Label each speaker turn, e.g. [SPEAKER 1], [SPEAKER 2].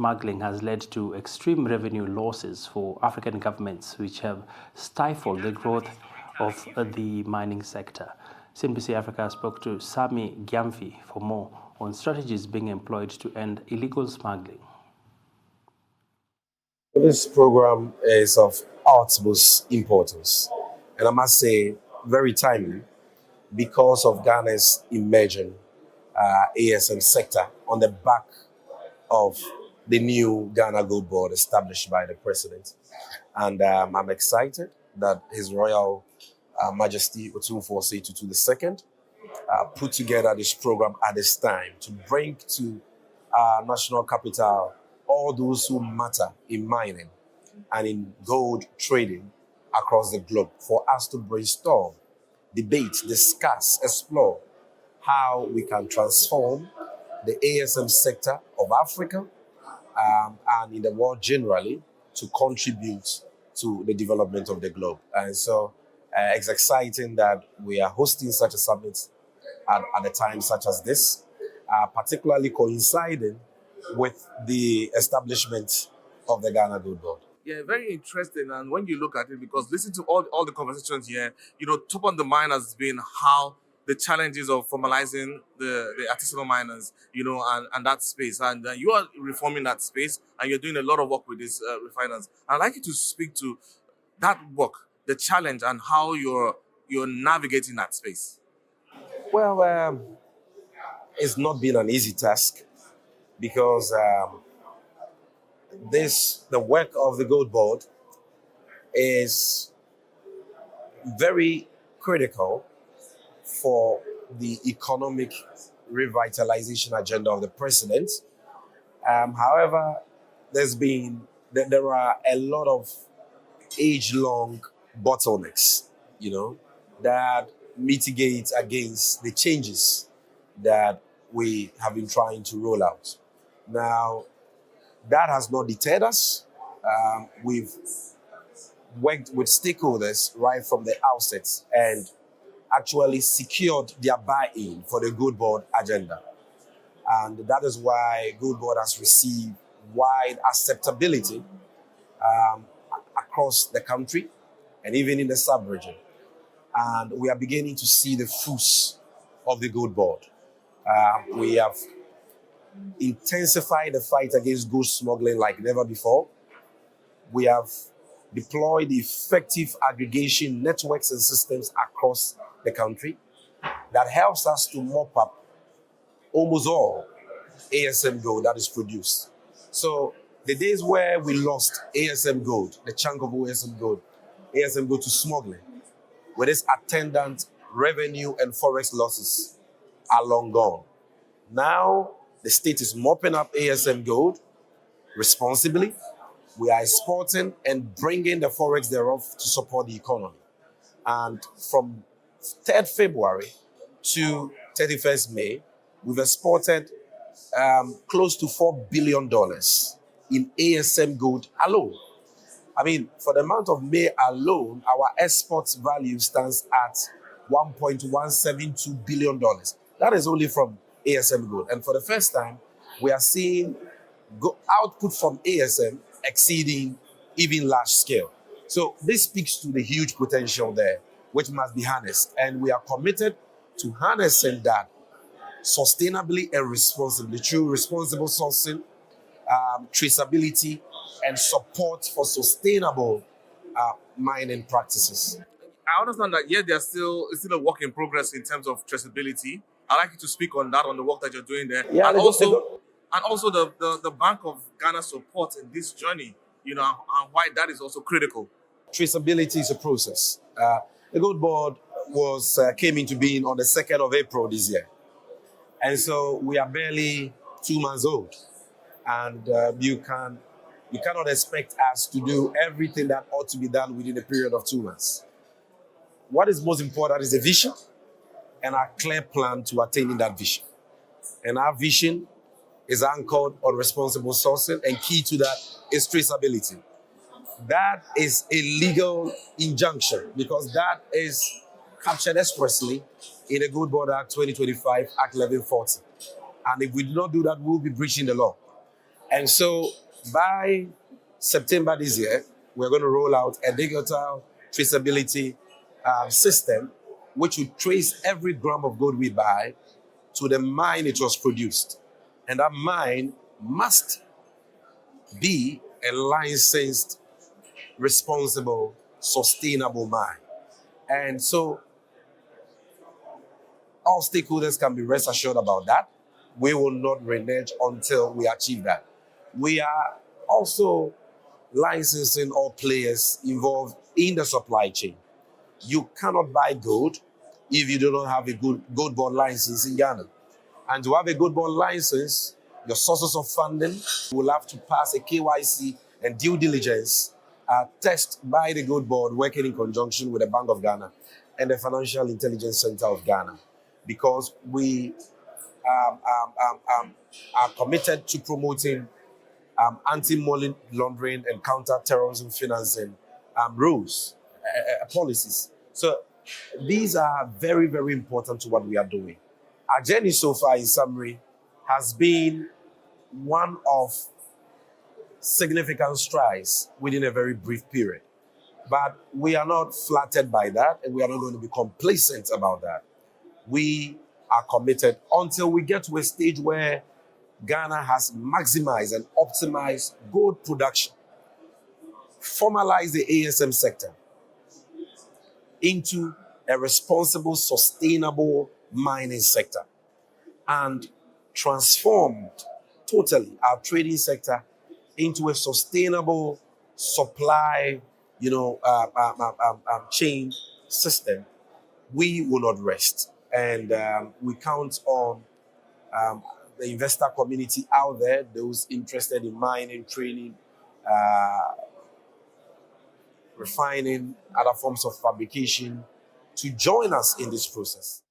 [SPEAKER 1] smuggling has led to extreme revenue losses for African governments, which have stifled the growth of the mining sector. CNBC Africa spoke to Sammy Gyamfi for more on strategies being employed to end illegal smuggling.
[SPEAKER 2] This program is of utmost importance, and I must say very timely, because of Ghana's emerging ASM sector on the back of the new Ghana Gold Board established by the president. And I'm excited that His Royal Majesty Otumfuo Osei Tutu II put together this program at this time to bring to our national capital all those who matter in mining and in gold trading across the globe, for us to brainstorm, debate, discuss, explore how we can transform the ASM sector of Africa and in the world generally to contribute to the development of the globe. And so it's exciting that we are hosting such a summit at a time such as this, particularly coinciding with the establishment of the Ghana Gold Board.
[SPEAKER 3] Yeah, very interesting. And when you look at it, because listen to all the conversations here, top on the mind has been how the challenges of formalizing the artisanal miners, and that space. And you are reforming that space, and you're doing a lot of work with these refiners. I'd like you to speak to that work, the challenge, and how you're navigating that space.
[SPEAKER 2] Well, it's not been an easy task, because the work of the Gold Board is very critical for the economic revitalization agenda of the president. However, there are a lot of age-long bottlenecks, that mitigate against the changes that we have been trying to roll out. Now, that has not deterred us. We've worked with stakeholders right from the outset and actually secured their buy-in for the Gold Board agenda. And that is why Gold Board has received wide acceptability across the country and even in the sub-region. And we are beginning to see the fruits of the Gold Board. We have intensified the fight against gold smuggling like never before. We have deployed effective aggregation networks and systems across the country that helps us to mop up almost all ASM gold that is produced. So the days where we lost ASM gold, the chunk of ASM gold to smuggling, with its attendant revenue and forex losses, are long gone. Now, the state is mopping up ASM gold responsibly. We are exporting and bringing the forex thereof to support the economy. And from 3rd February to 31st May, we've exported close to $4 billion in ASM gold alone. I mean, for the month of May alone, our exports value stands at $1.172 billion. That is only from ASM gold. And for the first time, we are seeing output from ASM exceeding even large scale. So this speaks to the huge potential there, which must be harnessed. And we are committed to harnessing that sustainably and responsibly through responsible sourcing, traceability, and support for sustainable mining practices.
[SPEAKER 3] I understand that, it's still a work in progress in terms of traceability. I'd like you to speak on that, on the work that you're doing there.
[SPEAKER 2] Yeah,
[SPEAKER 3] and also the Bank of Ghana support in this journey, and why that is also critical.
[SPEAKER 2] Traceability is a process. The Gold Board came into being on the 2nd of April this year. And so we are barely 2 months old. And you cannot expect us to do everything that ought to be done within a period of 2 months. What is most important is the vision and our clear plan to attaining that vision. And our vision is anchored on responsible sourcing, and key to that is traceability. That is a legal injunction, because that is captured expressly in the Gold Board Act 2025, Act 1140. And if we do not do that, we'll be breaching the law. And so by September this year, we're going to roll out a digital traceability system which will trace every gram of gold we buy to the mine it was produced. And that mine must be a licensed, responsible, sustainable mine. And so all stakeholders can be rest assured about that. We will not renege until we achieve that. We are also licensing all players involved in the supply chain. You cannot buy gold if you do not have a good gold board license in Ghana. And to have a gold board license, your sources of funding will have to pass a KYC and due diligence test by the gold board working in conjunction with the Bank of Ghana and the Financial Intelligence Center of Ghana, because we are committed to promoting anti-money laundering and counter-terrorism financing rules, policies. So these are very, very important to what we are doing. Our journey so far, in summary, has been one of significant strides within a very brief period. But we are not flattered by that, and we are not going to be complacent about that. We are committed until we get to a stage where Ghana has maximized and optimized gold production, formalized the ASM sector into a responsible, sustainable mining sector, and transformed totally our trading sector into a sustainable supply, chain system. We will not rest, and we count on the investor community out there, those interested in mining, training, refining, other forms of fabrication, to join us in this process.